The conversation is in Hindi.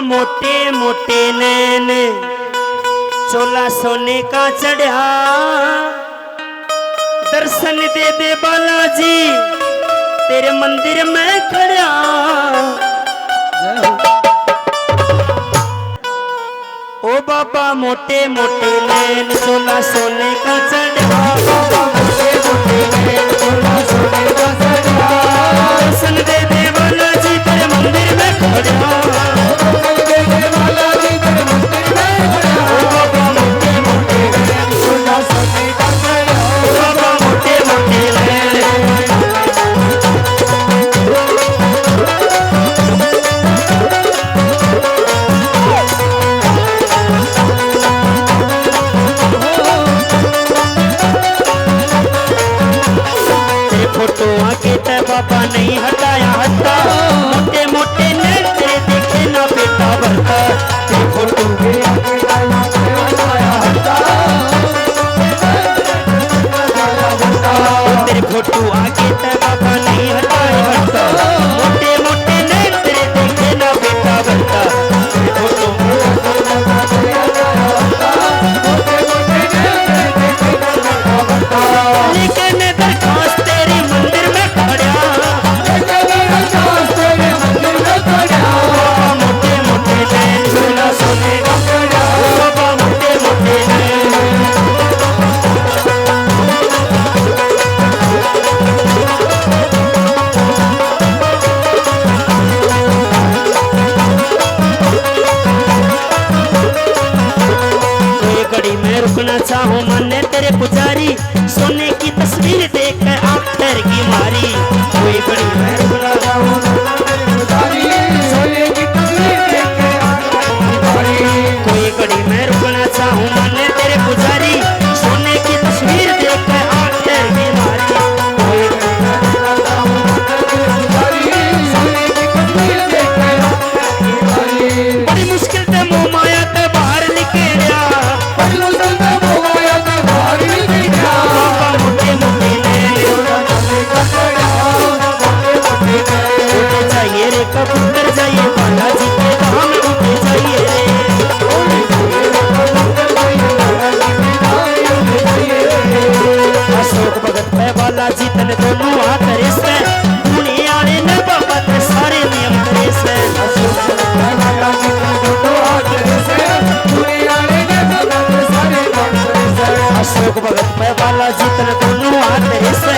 मोटे मोटे नैन चोला सोने का चढ़ा, दर्शन दे दे बालाजी तेरे मंदिर में खड़ा। ओ बाबा मोटे मोटे नैन चोला सोने का चढ़ा, बाबा मोटे मोटे नैन चोला सोने का चढ़ा, दर्शन दे दे बालाजी तेरे मंदिर में खड़ा। फोटो आगे ते बाबा नहीं हटाया हटता, मोटे मोटे नैन तेरे देखे ना बेटा भरता। तेरे फोटो के आगे हटाया हटता, तेरे फोटो आगे ते बाबा नहीं हटाया हटता, मोटे मोटे नैन तेरे देखे ना बेटा भरता। तेरे फोटो लेकिन दरखास्त तेरी मंदिर में खड़ा, मोटे मोटे नैन चोला सोने का चढ़ा, बाबा मोटे मोटे नैन। कोई घड़ी में रुकना चाहूं माने तेरे पुजारी, सोने की तस्वीर देख कर आँख ठहर की मारी। कोई घड़ी में रुकना चाहूं सोने की तस्वीर देख कर आँख ठहर की मारी। कोई घड़ी में रुकना चाहूं माने तेरे पुजारी, सोने की तस्वीर देख कर आँख ठहर की मारी। कोई घड़ी में रुकना चाहूं तेरे पुजारी, सोने की तस्वीर देख कर आँख ठहर की मारी। बड़ी मुश्किल से मुँह माया ते बाहर निकलिया, मोटे मोटे नैन उठे जाइए रे कबूतर जाइए बालाजी के धाम उठे जाइए रे। अशोक भगत पे बालाजी तन दोनों हाथ रेसे, दुनिया आने न बाबा ते सारे नियम करे से। अशोक भगत पे बालाजी तन दोनों हाथ रेसे, दुनिया आने न बाबा ते सारे नियम करे से। अशोक भगत पे बालाजी तन दोनों हाथ रेसे,